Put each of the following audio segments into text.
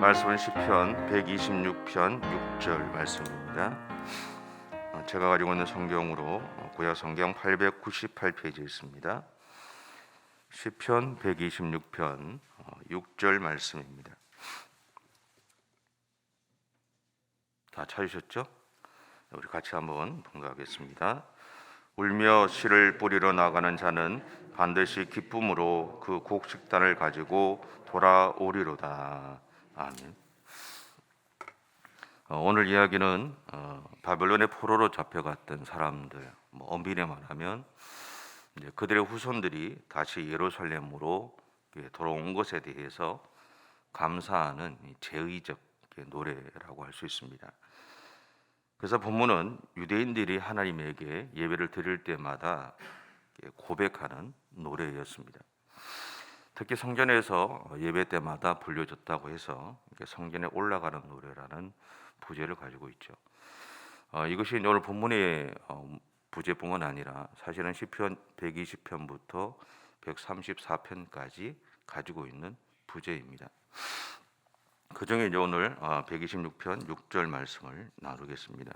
말씀은 시편 126편 6절 말씀입니다. 제가 가지고 있는 성경으로 구약 성경 898페이지에 있습니다. 시편 126편 6절 말씀입니다. 다 찾으셨죠? 우리 같이 한번 봉독하겠습니다. 울며 씨를 뿌리러 나가는 자는 반드시 기쁨으로 그 곡식단을 가지고 돌아오리로다. 아멘. 오늘 이야기는 바벨론의 포로로 잡혀갔던 사람들, 엄밀히 말하면 이제 그들의 후손들이 다시 예루살렘으로 돌아온 것에 대해서 감사하는 제의적 노래라고 할 수 있습니다. 그래서 본문은 유대인들이 하나님에게 예배를 드릴 때마다 고백하는 노래였습니다. 특히 성전에서 예배 때마다 불려졌다고 해서 성전에 올라가는 노래라는 부제를 가지고 있죠. 이것이 오늘 본문의 부제뿐만 아니라 사실은 시편 120편부터 134편까지 가지고 있는 부제입니다. 그 중에 이제 오늘 126편 6절 말씀을 나누겠습니다.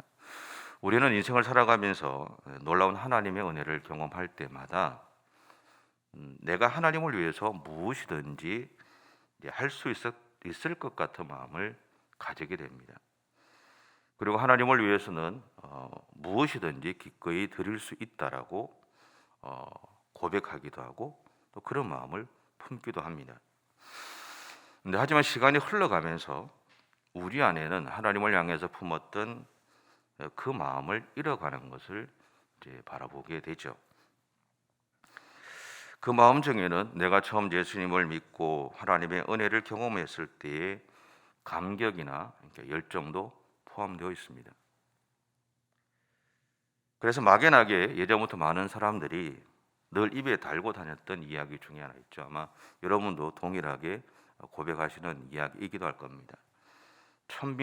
우리는 인생을 살아가면서 놀라운 하나님의 은혜를 경험할 때마다 내가 하나님을 위해서 무엇이든지 할 수 있을 것 같은 마음을 가지게 됩니다. 그리고 하나님을 위해서는 무엇이든지 기꺼이 드릴 수 있다라고 고백하기도 하고 또 그런 마음을 품기도 합니다. 근데 하지만 시간이 흘러가면서 우리 안에는 하나님을 향해서 품었던 그 마음을 잃어가는 것을 이제 바라보게 되죠. 그 마음 중에는 내가 처음 예수님을 믿고 하나님의 은혜를 경험했을 때의 감격이나 열정도 포함되어 있습니다. 그래서 막연하게 예전부터 많은 사람들이 늘 입에 달고 다녔던 이야기 중에 하나 있죠. 아마 여러분도 동일하게 고백하시는 이야기이기도 할 겁니다. 처음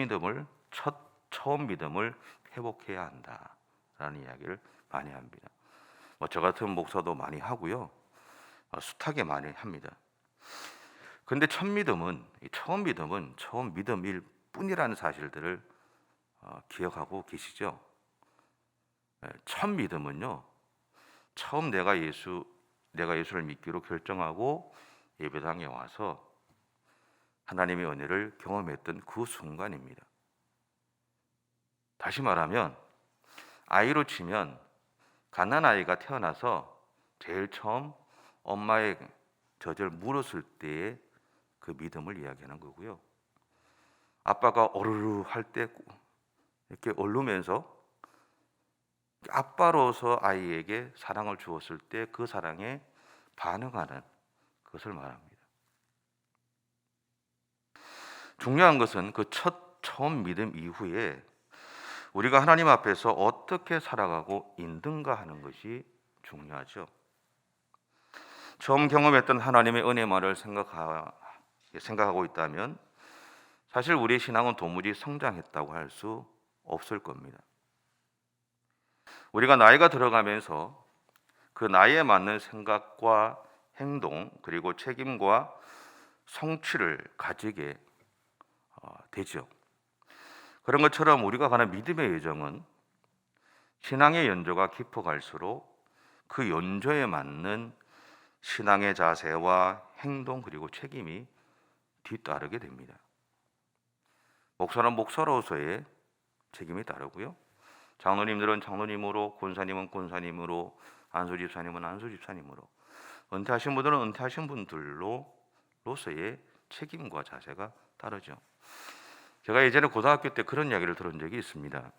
믿음을 회복해야 한다라는 이야기를 많이 합니다. 저 같은 목사도 많이 하고요. 숱하게 많이 합니다. 그런데 처음 믿음은 처음 믿음일 뿐이라는 사실들을 기억하고 계시죠? 첫 믿음은요, 처음 내가 예수를 믿기로 결정하고 예배당에 와서 하나님의 은혜를 경험했던 그 순간입니다. 다시 말하면 아이로 치면 갓난아이가 태어나서 제일 처음 엄마의 젖을 물었을 때의 그 믿음을 이야기하는 거고요. 아빠가 어르르 할 때 이렇게 얼르면서 아빠로서 아이에게 사랑을 주었을 때 그 사랑에 반응하는 것을 말합니다. 중요한 것은 그 처음 믿음 이후에 우리가 하나님 앞에서 어떻게 살아가고 있는가 하는 것이 중요하죠. 처음 경험했던 하나님의 은혜만을 생각하고 있다면 사실 우리의 신앙은 도무지 성장했다고 할 수 없을 겁니다. 우리가 나이가 들어가면서 그 나이에 맞는 생각과 행동 그리고 책임과 성취를 가지게 되죠. 그런 것처럼 우리가 가는 믿음의 여정은 신앙의 연조가 깊어갈수록 그 연조에 맞는 신앙의 자세와 행동 그리고 책임이 뒤따르게 됩니다. 목사는 목사로서의 책임이 따르고요. 장로님들은 장로님으로, 권사님은 권사님으로, 안수집사님은 안수집사님으로, 은퇴하신 분들은 은퇴하신 분들로서의 책임과 자세가 따르죠. 제가 예전에 고등학교 때 그런 이야기를 들은 적이 있습니다.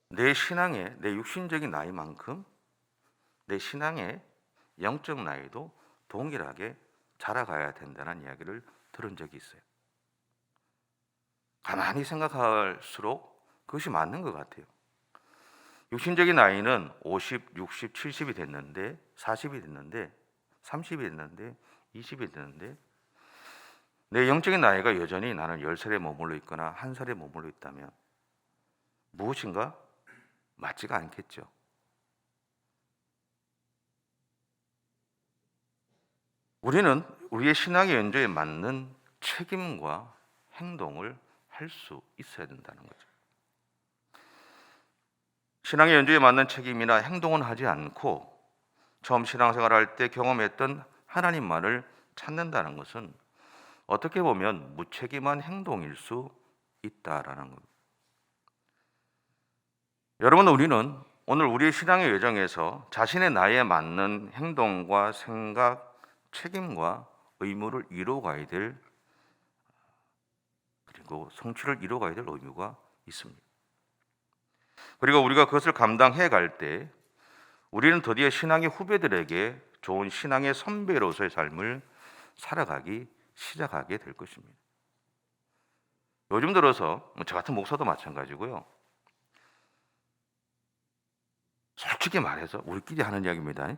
내 신앙의 내 육신적인 나이만큼 내 신앙의 영적 나이도 동일하게 자라가야 된다는 이야기를 들은 적이 있어요. 가만히 생각할수록 그것이 맞는 것 같아요. 육신적인 나이는 50, 60, 70이 됐는데 40이 됐는데 30이 됐는데 20이 됐는데 내 영적인 나이가 여전히 나는 10살에 머물러 있거나 1살에 머물러 있다면 무엇인가 맞지가 않겠죠. 우리는 우리의 신앙의 연조에 맞는 책임과 행동을 할 수 있어야 된다는 거죠. 신앙의 연조에 맞는 책임이나 행동은 하지 않고 처음 신앙생활할 때 경험했던 하나님만을 찾는다는 것은 어떻게 보면 무책임한 행동일 수 있다라는 겁니다. 여러분, 우리는 오늘 우리의 신앙의 여정에서 자신의 나이에 맞는 행동과 생각, 책임과 의무를 이루어가야 될, 그리고 성취를 이루어가야 될 의무가 있습니다. 그리고 우리가 그것을 감당해 갈 때 우리는 드디어 신앙의 후배들에게 좋은 신앙의 선배로서의 삶을 살아가기 시작하게 될 것입니다. 요즘 들어서 저 같은 목사도 마찬가지고요. 솔직히 말해서 우리끼리 하는 이야기입니다.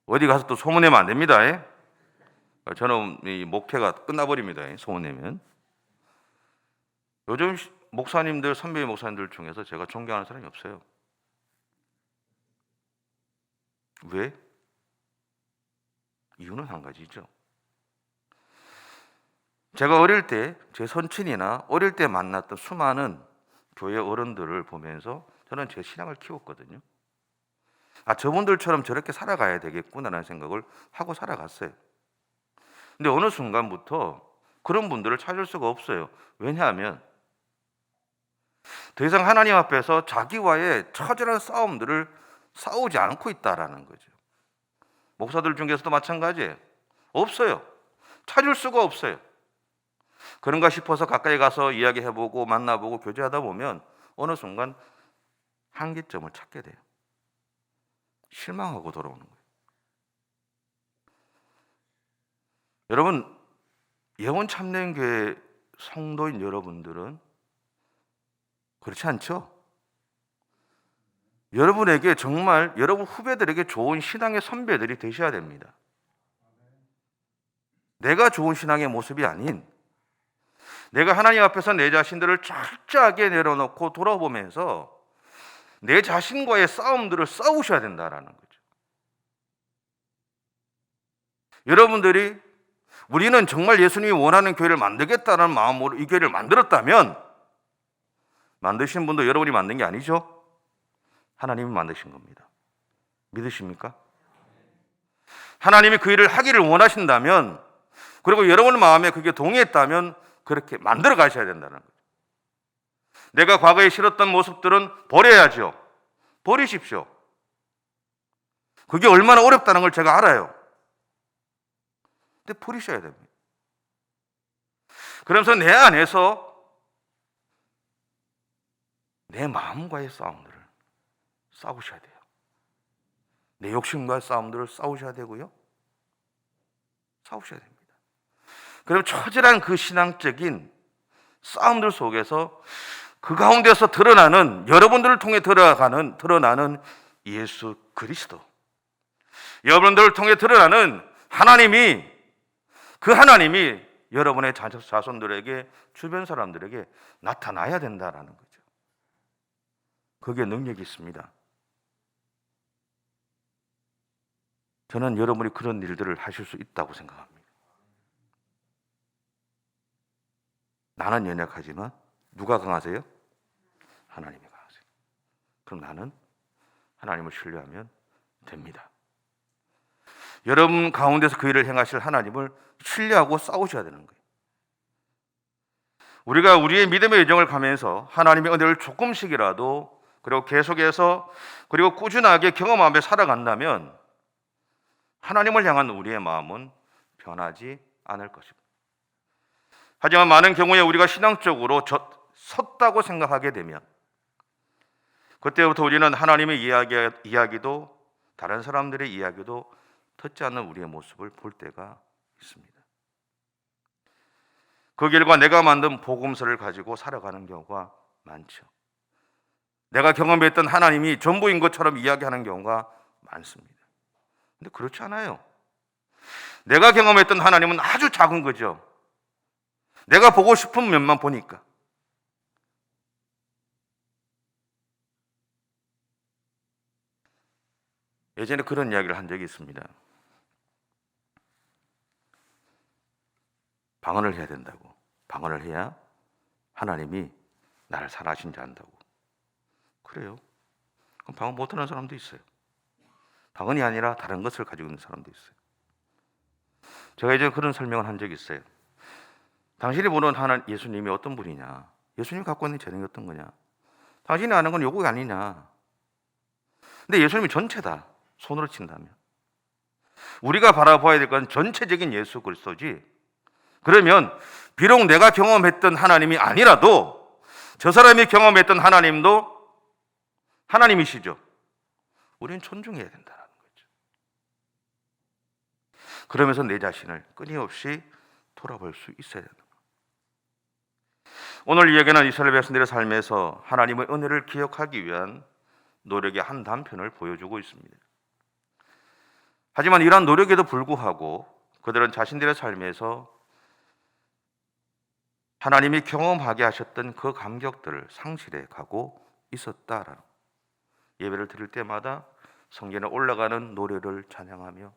어디 가서 또 소문내면 안 됩니다. 저는 이 목회가 끝나버립니다. 소문내면. 요즘 목사님들, 선배 목사님들 중에서 제가 존경하는 사람이 없어요. 왜? 이유는 한 가지죠. 제가 어릴 때 제 선친이나 어릴 때 만났던 수많은 교회 어른들을 보면서 저는 제 신앙을 키웠거든요. 저분들처럼 저렇게 살아가야 되겠구나라는 생각을 하고 살아갔어요. 근데 어느 순간부터 그런 분들을 찾을 수가 없어요. 왜냐하면 더 이상 하나님 앞에서 자기와의 처절한 싸움들을 싸우지 않고 있다라는 거죠. 목사들 중에서도 마찬가지예요. 없어요. 찾을 수가 없어요. 그런가 싶어서 가까이 가서 이야기해보고 만나보고 교제하다 보면 어느 순간 한계점을 찾게 돼요. 실망하고 돌아오는 거예요. 여러분, 예원참여교회 성도인 여러분들은 그렇지 않죠? 여러분에게 정말 여러분 후배들에게 좋은 신앙의 선배들이 되셔야 됩니다. 내가 좋은 신앙의 모습이 아닌 내가 하나님 앞에서 내 자신들을 철저하게 내려놓고 돌아보면서 내 자신과의 싸움들을 싸우셔야 된다는 거죠. 여러분들이 우리는 정말 예수님이 원하는 교회를 만들겠다는 마음으로 이 교회를 만들었다면 만드신 분도 여러분이 만든 게 아니죠. 하나님이 만드신 겁니다. 믿으십니까? 하나님이 그 일을 하기를 원하신다면 그리고 여러분 마음에 그게 동의했다면 그렇게 만들어 가셔야 된다는 거죠. 내가 과거에 싫었던 모습들은 버려야죠. 버리십시오. 그게 얼마나 어렵다는 걸 제가 알아요. 근데 버리셔야 됩니다. 그러면서 내 안에서 내 마음과의 싸움들을 싸우셔야 돼요. 내 욕심과의 싸움들을 싸우셔야 되고요. 싸우셔야 됩니다. 그럼 처절한 그 신앙적인 싸움들 속에서 그 가운데서 드러나는 여러분들을 통해 드러나는 예수 그리스도, 여러분들을 통해 드러나는 하나님이 그 하나님이 여러분의 자손들에게 주변 사람들에게 나타나야 된다라는 거죠. 그게 능력이 있습니다. 저는 여러분이 그런 일들을 하실 수 있다고 생각합니다. 나는 연약하지만 누가 강하세요? 하나님이 강하세요. 그럼 나는 하나님을 신뢰하면 됩니다. 여러분 가운데서 그 일을 행하실 하나님을 신뢰하고 싸우셔야 되는 거예요. 우리가 우리의 믿음의 여정을 가면서 하나님의 은혜를 조금씩이라도 그리고 계속해서 그리고 꾸준하게 경험하며 살아간다면 하나님을 향한 우리의 마음은 변하지 않을 것입니다. 하지만 많은 경우에 우리가 신앙적으로 섰다고 생각하게 되면 그때부터 우리는 하나님의 이야기도 다른 사람들의 이야기도 듣지 않는 우리의 모습을 볼 때가 있습니다. 그 결과 내가 만든 복음서를 가지고 살아가는 경우가 많죠. 내가 경험했던 하나님이 전부인 것처럼 이야기하는 경우가 많습니다. 근데 그렇지 않아요. 내가 경험했던 하나님은 아주 작은 거죠. 내가 보고 싶은 면만 보니까. 예전에 그런 이야기를 한 적이 있습니다. 방언을 해야 된다고. 방언을 해야 하나님이 나를 사랑하신지 안다고. 그래요. 그럼 방언 못하는 사람도 있어요. 방언이 아니라 다른 것을 가지고 있는 사람도 있어요. 제가 이제 그런 설명을 한 적이 있어요. 당신이 보는 예수님이 어떤 분이냐? 예수님이 갖고 있는 재능이 어떤 거냐? 당신이 아는 건 요구가 아니냐? 근데 예수님이 전체다. 손으로 친다면. 우리가 바라봐야 될 건 전체적인 예수 그리스도지. 그러면 비록 내가 경험했던 하나님이 아니라도 저 사람이 경험했던 하나님도 하나님이시죠. 우리는 존중해야 된다는 거죠. 그러면서 내 자신을 끊임없이 돌아볼 수 있어야 된다. 오늘 이야기는 이스라엘 백성들의 삶에서 하나님의 은혜를 기억하기 위한 노력의 한 단편을 보여주고 있습니다. 하지만 이러한 노력에도 불구하고 그들은 자신들의 삶에서 하나님이 경험하게 하셨던 그 감격들을 상실해 가고 있었다라는, 예배를 드릴 때마다 성전에 올라가는 노래를 찬양하며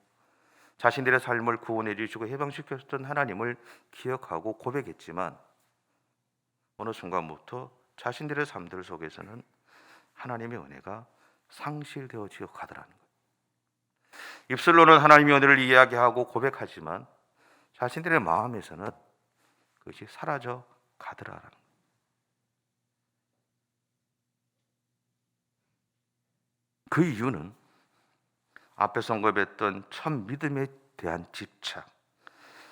자신들의 삶을 구원해 주시고 해방시켜 주셨던 하나님을 기억하고 고백했지만 어느 순간부터 자신들의 삶들 속에서는 하나님의 은혜가 상실되어지어 가더라는 거예요. 입술로는 하나님의 은혜를 이야기하고 고백하지만 자신들의 마음에서는 그것이 사라져 가더라라는 거예요. 그 이유는 앞에서 언급했던 첫 믿음에 대한 집착,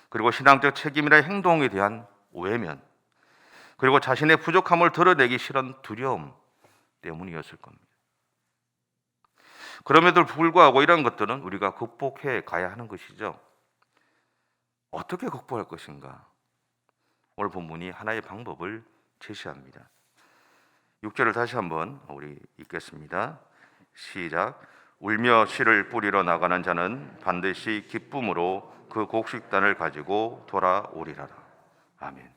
그리고 신앙적 책임이나 행동에 대한 외면, 그리고 자신의 부족함을 드러내기 싫은 두려움 때문이었을 겁니다. 그럼에도 불구하고 이런 것들은 우리가 극복해 가야 하는 것이죠. 어떻게 극복할 것인가? 오늘 본문이 하나의 방법을 제시합니다. 6절을 다시 한번 우리 읽겠습니다. 시작. 울며 씨를 뿌리러 나가는 자는 반드시 기쁨으로 그 곡식단을 가지고 돌아오리라라. 아멘.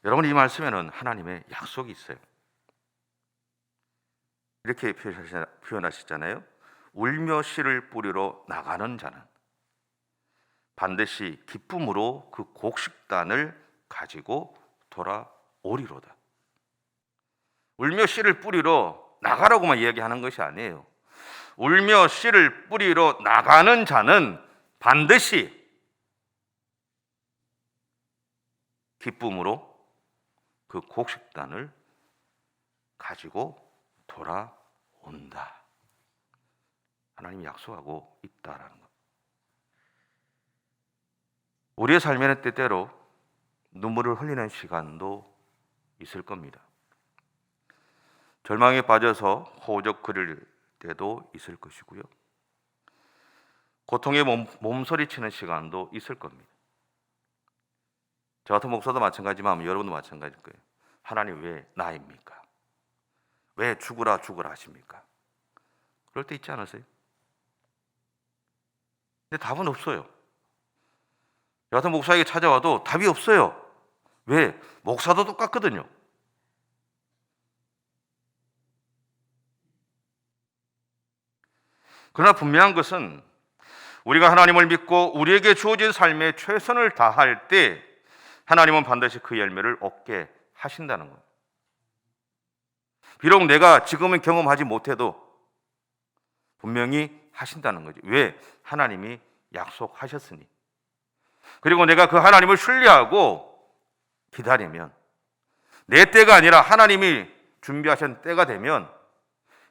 여러분, 이 말씀에는 하나님의 약속이 있어요. 이렇게 표현하시잖아요. 울며 씨를 뿌리러 나가는 자는 반드시 기쁨으로 그 곡식단을 가지고 돌아오리로다. 울며 씨를 뿌리러 나가라고만 이야기하는 것이 아니에요. 울며 씨를 뿌리러 나가는 자는 반드시 기쁨으로 그 곡식단을 가지고 돌아온다. 하나님이 약속하고 있다라는 것. 우리의 삶에는 때때로 눈물을 흘리는 시간도 있을 겁니다. 절망에 빠져서 호적거릴 때도 있을 것이고요. 고통에 몸서리치는 시간도 있을 겁니다. 저 같은 목사도 마찬가지지만 여러분도 마찬가지일 거예요. 하나님 왜 나입니까? 왜 죽으라 하십니까? 그럴 때 있지 않으세요? 근데 답은 없어요. 저 같은 목사에게 찾아와도 답이 없어요. 왜? 목사도 똑같거든요. 그러나 분명한 것은 우리가 하나님을 믿고 우리에게 주어진 삶에 최선을 다할 때 하나님은 반드시 그 열매를 얻게 하신다는 거예요. 비록 내가 지금은 경험하지 못해도 분명히 하신다는 거죠. 왜? 하나님이 약속하셨으니. 그리고 내가 그 하나님을 신뢰하고 기다리면 내 때가 아니라 하나님이 준비하신 때가 되면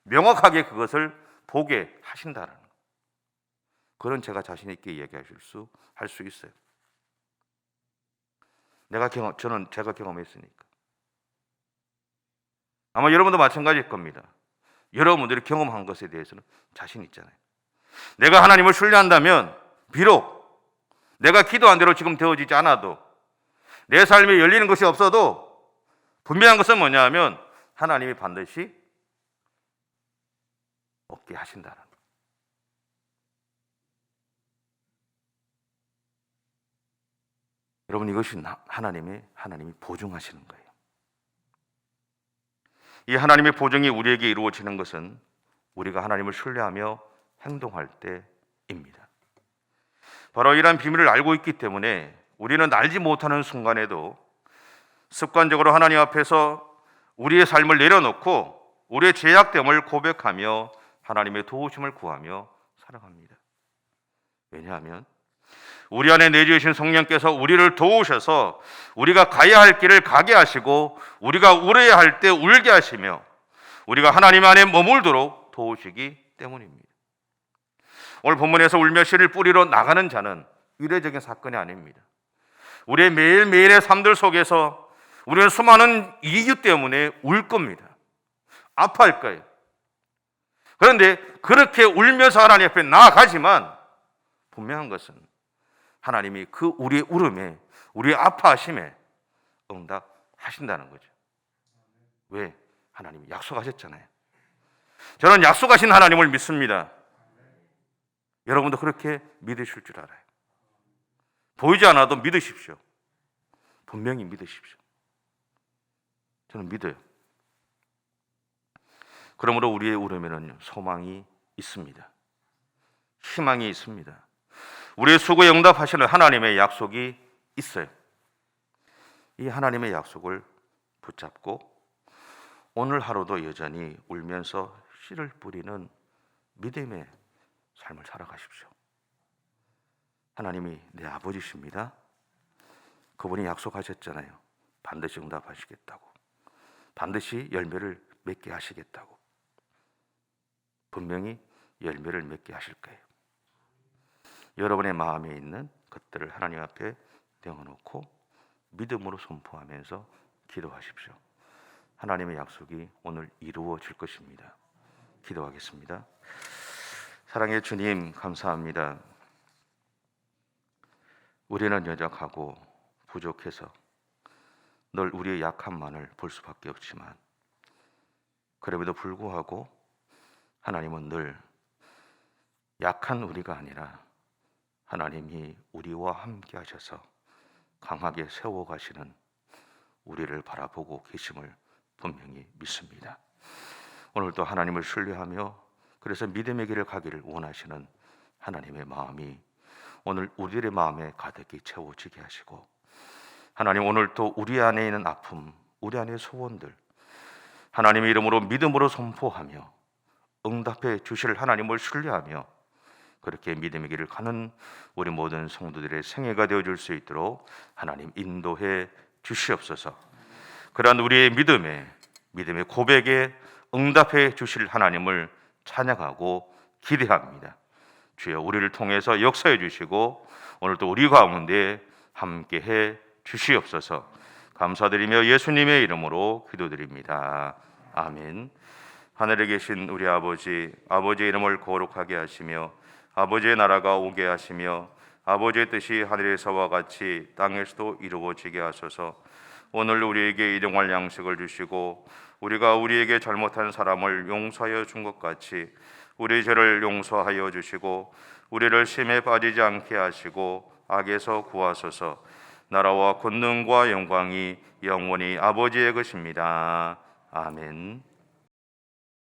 명확하게 그것을 보게 하신다는 거예요. 그런 제가 자신 있게 이야기할 수 있어요. 저는 제가 경험했으니까. 아마 여러분도 마찬가지일 겁니다. 여러분들이 경험한 것에 대해서는 자신 있잖아요. 내가 하나님을 신뢰한다면 비록 내가 기도한 대로 지금 되어지지 않아도 내 삶에 열리는 것이 없어도 분명한 것은 뭐냐 하면 하나님이 반드시 얻게 하신다는 거예요. 여러분, 이것이 하나님이 보증하시는 거예요. 이 하나님의 보증이 우리에게 이루어지는 것은 우리가 하나님을 신뢰하며 행동할 때입니다. 바로 이러한 비밀을 알고 있기 때문에 우리는 알지 못하는 순간에도 습관적으로 하나님 앞에서 우리의 삶을 내려놓고 우리의 죄악됨을 고백하며 하나님의 도우심을 구하며 살아갑니다. 왜냐하면 우리 안에 내주신 성령께서 우리를 도우셔서 우리가 가야 할 길을 가게 하시고 우리가 울어야 할 때 울게 하시며 우리가 하나님 안에 머물도록 도우시기 때문입니다. 오늘 본문에서 울며 씨를 뿌리러 나가는 자는 이례적인 사건이 아닙니다. 우리의 매일매일의 삶들 속에서 우리는 수많은 이유 때문에 울 겁니다. 아파할 거예요. 그런데 그렇게 울면서 하나님 앞에 나아가지만 분명한 것은 하나님이 그 우리의 울음에, 우리의 아파하심에 응답하신다는 거죠. 왜? 하나님이 약속하셨잖아요. 저는 약속하신 하나님을 믿습니다. 여러분도 그렇게 믿으실 줄 알아요. 보이지 않아도 믿으십시오. 분명히 믿으십시오. 저는 믿어요. 그러므로 우리의 울음에는 소망이 있습니다. 희망이 있습니다. 우리의 수고에 응답하시는 하나님의 약속이 있어요. 이 하나님의 약속을 붙잡고 오늘 하루도 여전히 울면서 씨를 뿌리는 믿음의 삶을 살아가십시오. 하나님이 내 아버지십니다. 그분이 약속하셨잖아요. 반드시 응답하시겠다고. 반드시 열매를 맺게 하시겠다고. 분명히 열매를 맺게 하실 거예요. 여러분의 마음에 있는 것들을 하나님 앞에 내어놓고 믿음으로 선포하면서 기도하십시오. 하나님의 약속이 오늘 이루어질 것입니다. 기도하겠습니다. 사랑의 주님, 감사합니다. 우리는 연약하고 부족해서 늘 우리의 약함만을 볼 수밖에 없지만 그럼에도 불구하고 하나님은 늘 약한 우리가 아니라 하나님이 우리와 함께 하셔서 강하게 세워가시는 우리를 바라보고 계심을 분명히 믿습니다. 오늘도 하나님을 신뢰하며 그래서 믿음의 길을 가기를 원하시는 하나님의 마음이 오늘 우리의 마음에 가득히 채워지게 하시고 하나님 오늘도 우리 안에 있는 아픔, 우리 안의 소원들 하나님의 이름으로 믿음으로 선포하며 응답해 주실 하나님을 신뢰하며 그렇게 믿음의 길을 가는 우리 모든 성도들의 생애가 되어줄 수 있도록 하나님 인도해 주시옵소서. 그러한 우리의 믿음의 고백에 응답해 주실 하나님을 찬양하고 기대합니다. 주여 우리를 통해서 역사해 주시고 오늘도 우리 가운데 함께해 주시옵소서. 감사드리며 예수님의 이름으로 기도드립니다. 아멘. 하늘에 계신 우리 아버지, 아버지의 이름을 거룩하게 하시며 아버지의 나라가 오게 하시며 아버지의 뜻이 하늘에서와 같이 땅에서도 이루어지게 하소서. 오늘 우리에게 일용할 양식을 주시고 우리가 우리에게 잘못한 사람을 용서하여 준 것 같이 우리 죄를 용서하여 주시고 우리를 심에 빠지지 않게 하시고 악에서 구하소서. 나라와 권능과 영광이 영원히 아버지의 것입니다. 아멘.